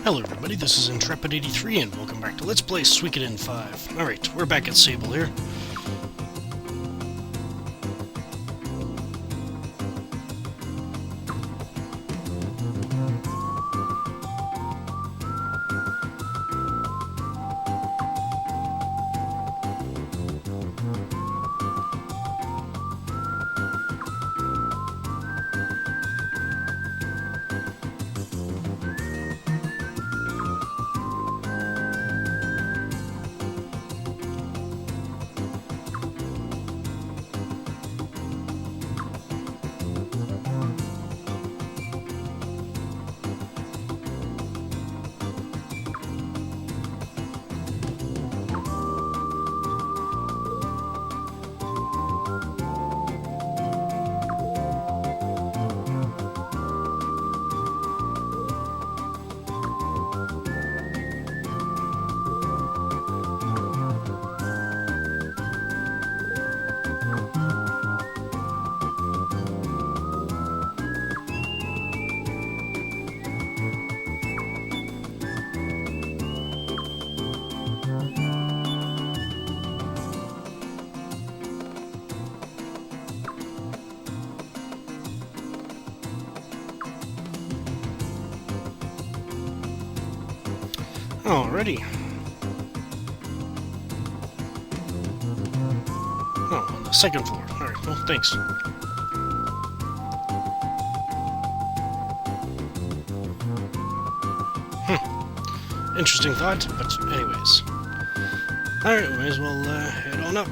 Hello everybody, this is Intrepid83 and welcome back to Let's Play Suikoden 5. Alright, we're back at Sable here. Alrighty. Oh, on the second floor. Alright, well, thanks. Interesting thought, but anyways. Alright, we may as well head on up.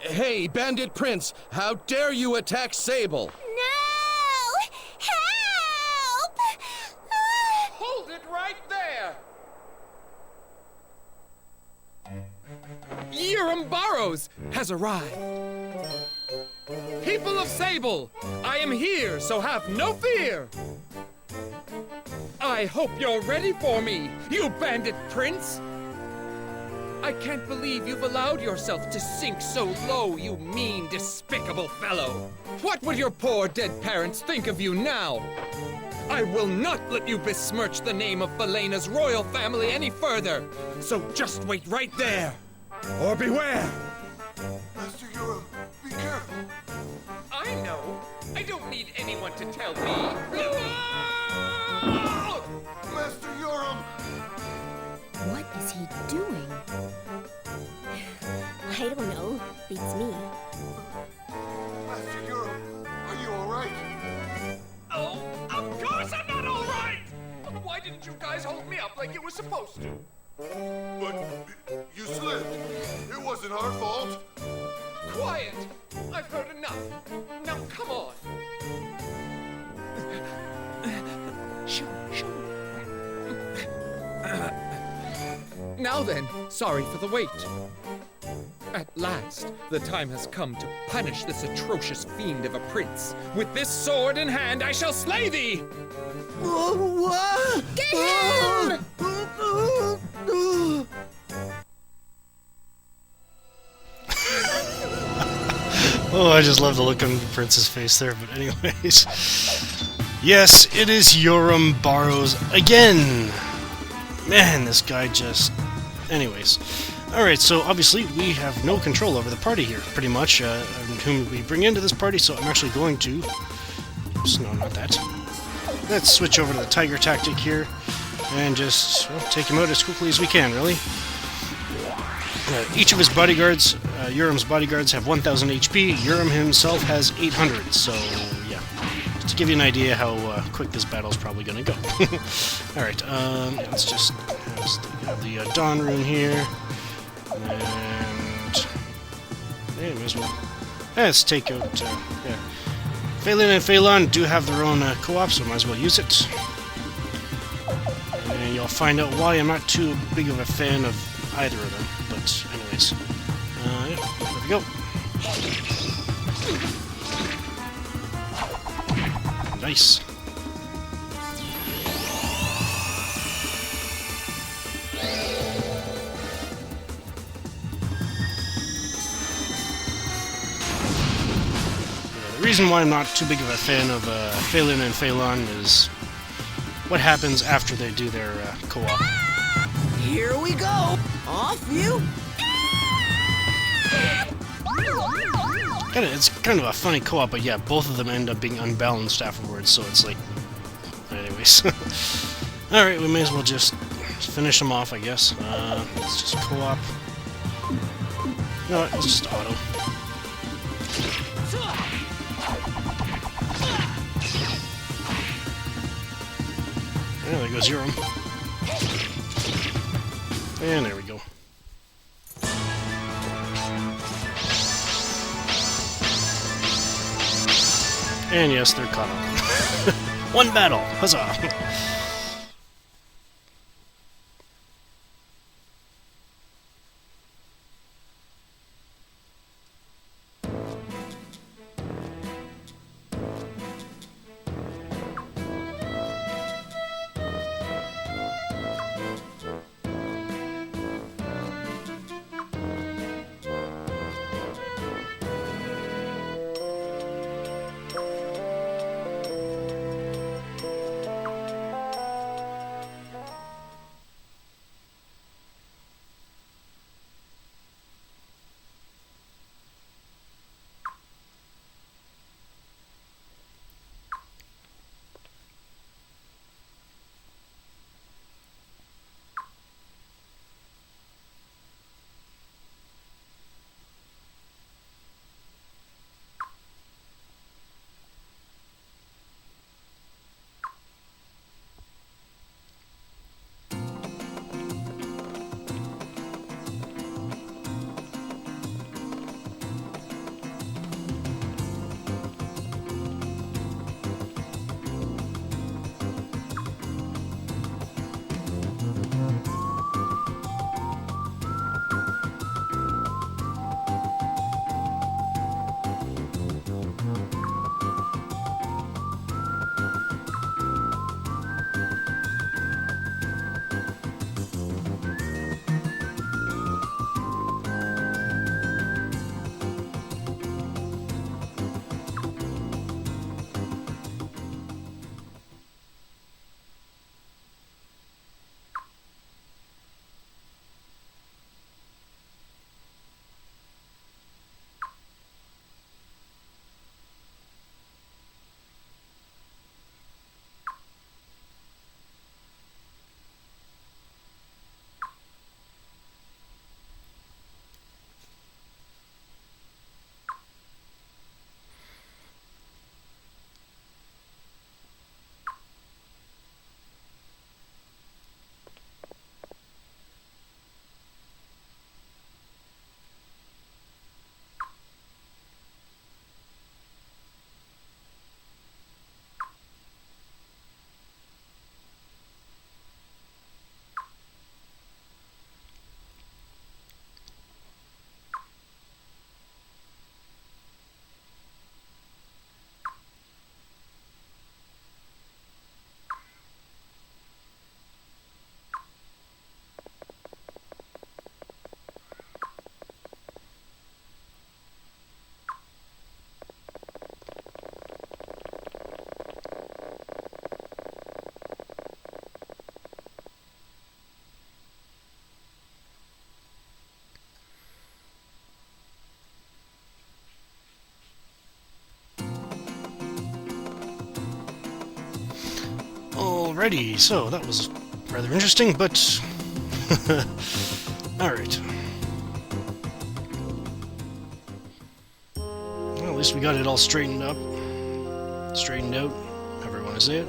Hey, Bandit Prince, how dare you attack Sable? No! Help! Hold it right there! Yerum Burrows has arrived. People of Sable, I am here, so have no fear. I hope you're ready for me, you Bandit Prince. I can't believe you've allowed yourself to sink so low, you mean, despicable fellow. What would your poor dead parents think of you now? I will not let you besmirch the name of Faylena's royal family any further. So just wait right there, or beware. Master Yoram, be careful. I know. I don't need anyone to tell me. Master Yoram! What is he doing? I don't know. Beats me. Master Yoram, are you alright? Oh, of course I'm not all right! Why didn't you guys hold me up like you were supposed to? But you slipped. It wasn't our fault. Quiet! I've heard enough. Now come on. Shoo, shoo. Now then, sorry for the wait. At last, the time has come to punish this atrocious fiend of a prince. With this sword in hand, I shall slay thee! What? Get him! Oh, I just love the look on the prince's face there, but anyways. Yes, it is Yoram Barrows again! Man, this guy just... Anyways. Alright, so obviously we have no control over the party here, pretty much, whom we bring into this party, so I'm actually going to... Oops, no, not that. Let's switch over to the tiger tactic here, and just take him out as quickly as we can, really. Each of his bodyguards, Yoram's bodyguards, have 1000 HP. Yoram himself has 800, so yeah. Just to give you an idea how quick this battle's probably going to go. Alright, let's just have the Dawn Rune here. And... yeah, may as well. Let's take out... yeah. Faylen and Faylon do have their own co-op, so might as well use it. And you'll find out why I'm not too big of a fan of either of them. But anyways, yeah, there we go. Nice. The reason why I'm not too big of a fan of Faylon and Faylon is what happens after they do their co-op. Here we go! Off you! It's kind of a funny co-op, but yeah, both of them end up being unbalanced afterwards, so it's like... Anyways. Alright, we may as well just finish them off, I guess. Let's just co-op. No, let's just auto. Yeah, there goes Yoram. And there we go. And yes, they're caught up. One battle! Huzzah! Alrighty, so that was rather interesting, but... Alright. Well, at least we got it all straightened up. Straightened out, however you want to say it.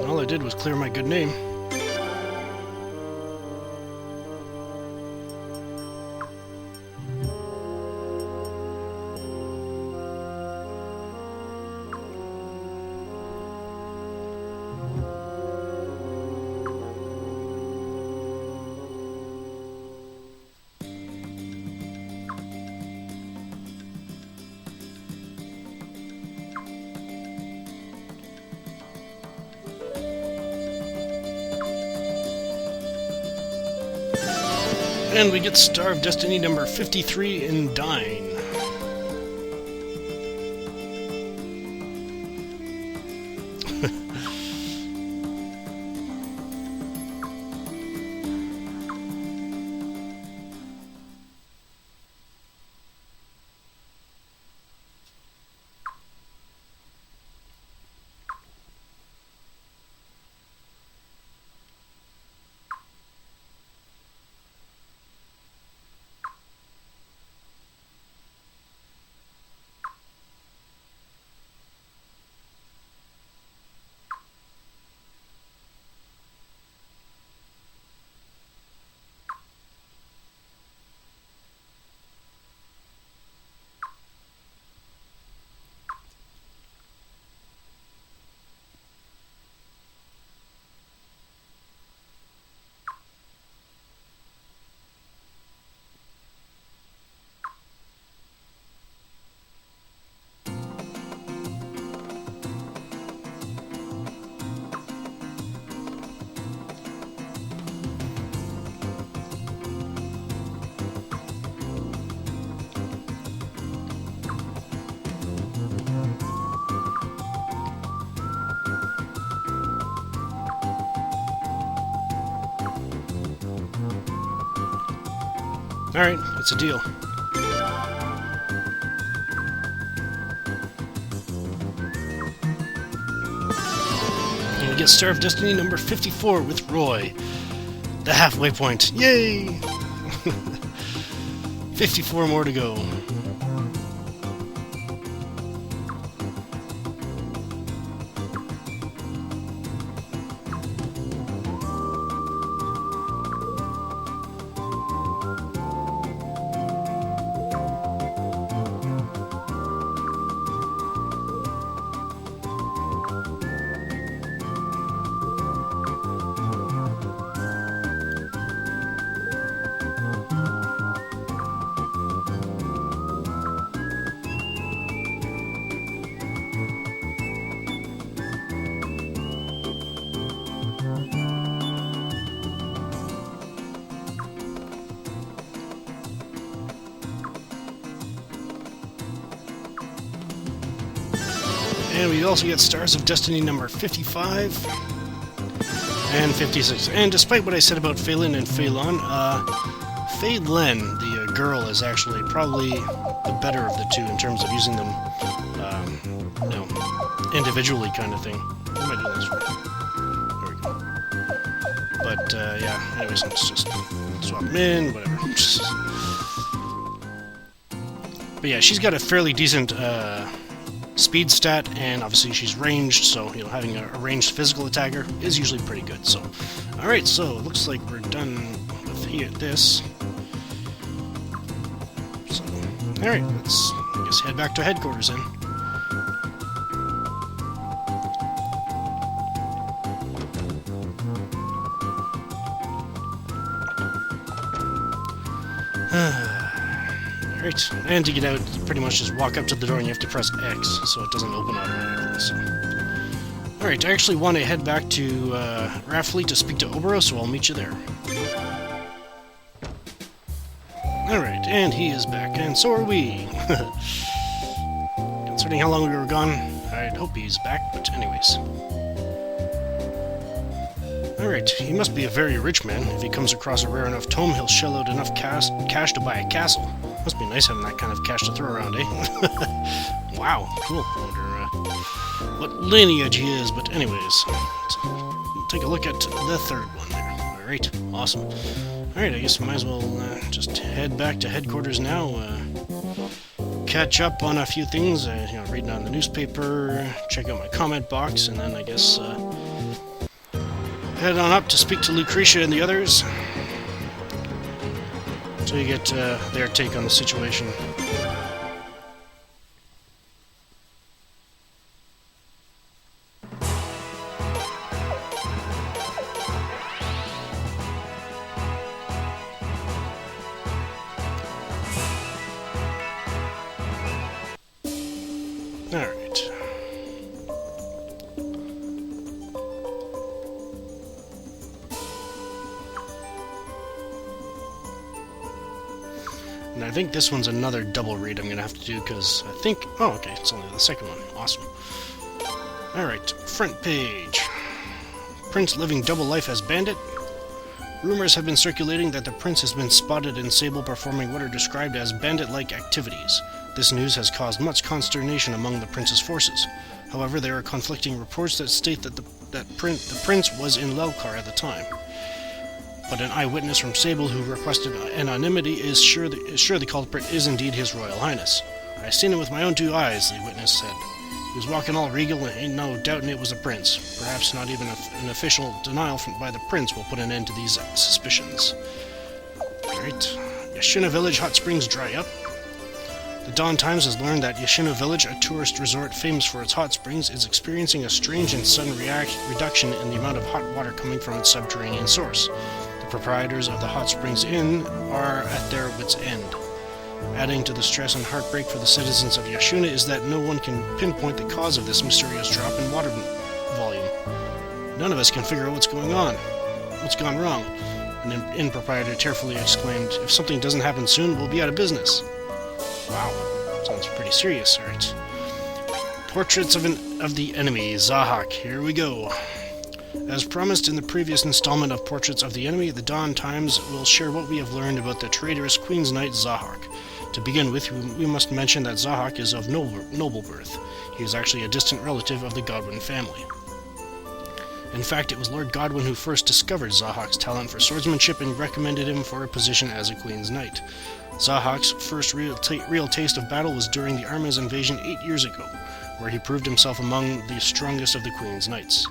All I did was clear my good name. And we get Star of Destiny number 53 in Dinn. Alright, it's a deal. And we get Star of Destiny number 54 with Roy. The halfway point. Yay! 54 more to go. And we also get Stars of Destiny number 55 and 56. And despite what I said about Faylen and Faylon, Faylen, the girl, is actually probably the better of the two in terms of using them, individually kind of thing. What am I doing this for? There we go. But, yeah, anyways, let's just swap them in, whatever. But yeah, she's got a fairly decent, speed stat, and obviously she's ranged, so you know, having a ranged physical attacker is usually pretty good. So, all right, so it looks like we're done with this. So, all right, let's I guess head back to headquarters then. Alright, and to get out, pretty much just walk up to the door and you have to press X, so it doesn't open automatically, so... Alright, I actually want to head back to Raffley to speak to Obero, so I'll meet you there. Alright, and he is back, and so are we. Concerning how long we were gone, I'd hope he's back, but anyways. Alright, he must be a very rich man. If he comes across a rare enough tome, he'll shell out enough cash to buy a castle. Must be nice having that kind of cash to throw around, eh? Wow, cool. I wonder what lineage he is, but anyways. Let's take a look at the third one there. Alright, awesome. Alright, I guess we might as well just head back to headquarters now. Catch up on a few things, you know, reading on the newspaper, check out my comment box, and then I guess head on up to speak to Lucretia and the others, so you get their take on the situation. Alright. And I think this one's another double read I'm gonna have to do, because I think... Oh, okay, it's only the second one. Awesome. Alright, front page. Prince living double life as bandit. Rumors have been circulating that the prince has been spotted in Sable performing what are described as bandit-like activities. This news has caused much consternation among the prince's forces. However, there are conflicting reports that state that the prince was in Lelkar at the time. But an eyewitness from Sable who requested anonymity is sure the culprit is indeed His Royal Highness. "I seen him with my own 2 eyes," the witness said. "He was walking all regal, and ain't no doubting it was a prince. Perhaps not even an official denial by the prince will put an end to these suspicions." Alright. Yashina Village hot springs dry up. The Dawn Times has learned that Yashina Village, a tourist resort famous for its hot springs, is experiencing a strange and sudden reduction in the amount of hot water coming from its subterranean source. The proprietors of the Hot Springs Inn are at their wits' end. Adding to the stress and heartbreak for the citizens of Yashuna is that no one can pinpoint the cause of this mysterious drop in water volume. None of us can figure out what's going on. What's gone wrong? An inn proprietor tearfully exclaimed, "If something doesn't happen soon, we'll be out of business." Wow, sounds pretty serious, alright. Portraits of the enemy, Zahak. Here we go. As promised in the previous installment of Portraits of the Enemy, the Dawn Times will share what we have learned about the traitorous Queen's Knight Zahak. To begin with, we must mention that Zahak is of noble birth. He is actually a distant relative of the Godwin family. In fact, it was Lord Godwin who first discovered Zahak's talent for swordsmanship and recommended him for a position as a Queen's Knight. Zahak's first real taste of battle was during the Arma's invasion 8 years ago, where he proved himself among the strongest of the Queen's Knights.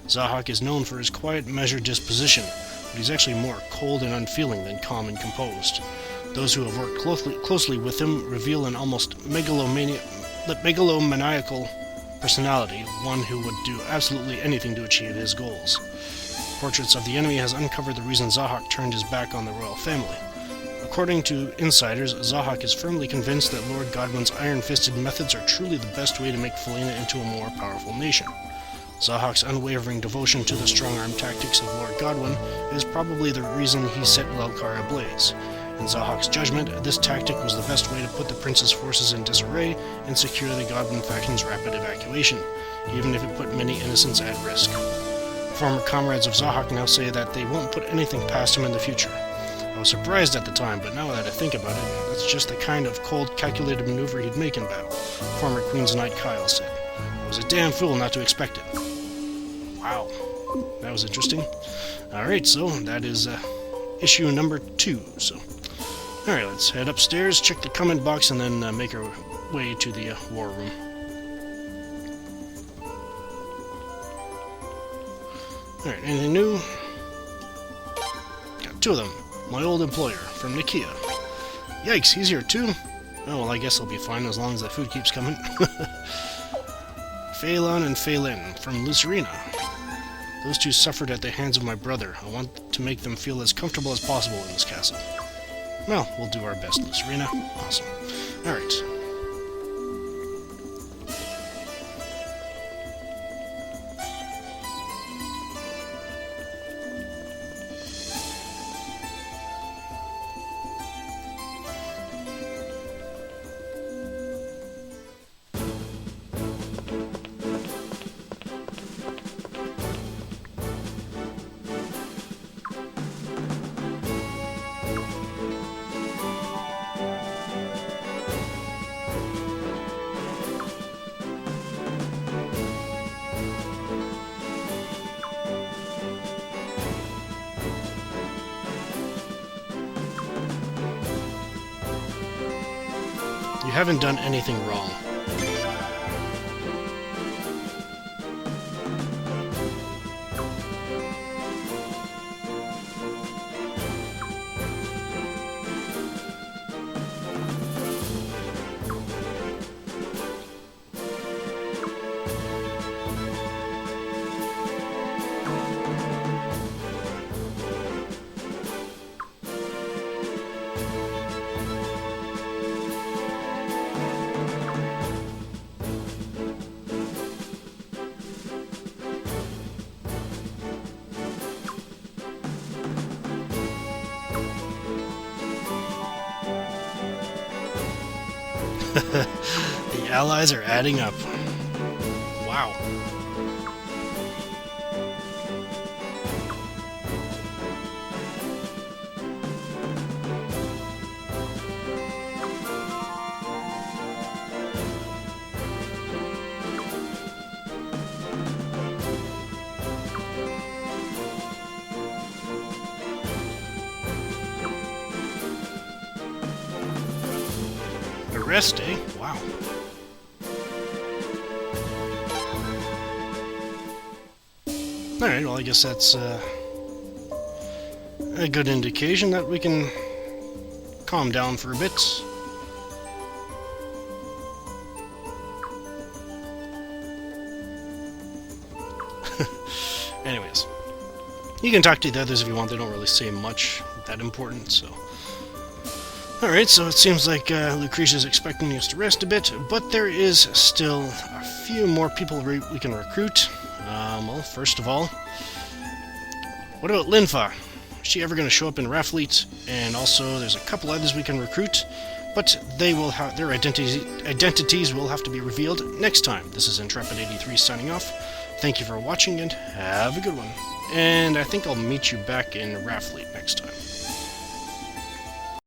Zahak is known for his quiet, measured disposition, but he's actually more cold and unfeeling than calm and composed. Those who have worked closely with him reveal an almost megalomaniacal personality, one who would do absolutely anything to achieve his goals. Portraits of the Enemy has uncovered the reason Zahak turned his back on the royal family. According to insiders, Zahak is firmly convinced that Lord Godwin's iron-fisted methods are truly the best way to make Faylen into a more powerful nation. Zahak's unwavering devotion to the strong-arm tactics of Lord Godwin is probably the reason he set Lelkar ablaze. In Zahak's judgment, this tactic was the best way to put the prince's forces in disarray and secure the Godwin faction's rapid evacuation, even if it put many innocents at risk. Former comrades of Zahak now say that they won't put anything past him in the future. I was surprised at the time, but now that I think about it, that's just the kind of cold, calculated maneuver he'd make in battle, former Queen's Knight Kyle said. I was a damn fool not to expect it. Wow, that was interesting. Alright, so that is issue number 2. So, alright, let's head upstairs, check the comment box, and then make our way to the war room. Alright, anything new? Got 2 of them. My old employer, from Nikia. Yikes, he's here too? Oh, well, I guess I'll be fine as long as the food keeps coming. Faylon and Faylen, from Lucerina. Those 2 suffered at the hands of my brother. I want to make them feel as comfortable as possible in this castle. Well, we'll do our best, Lucerina. Awesome. Alright. You haven't done anything wrong. The allies are adding up. Wow. Arrest, eh? Wow. Alright, well I guess that's a good indication that we can calm down for a bit. Anyways, you can talk to the others if you want. They don't really say much that important, so... Alright, so it seems like Lucretia's expecting us to rest a bit, but there is still a few more people we can recruit. Well, first of all, what about Linfa? Is she ever going to show up in Raffleet? And also, there's a couple others we can recruit, but they will have their identities will have to be revealed next time. This is Intrepid83 signing off. Thank you for watching, and have a good one. And I think I'll meet you back in Raffleet next time.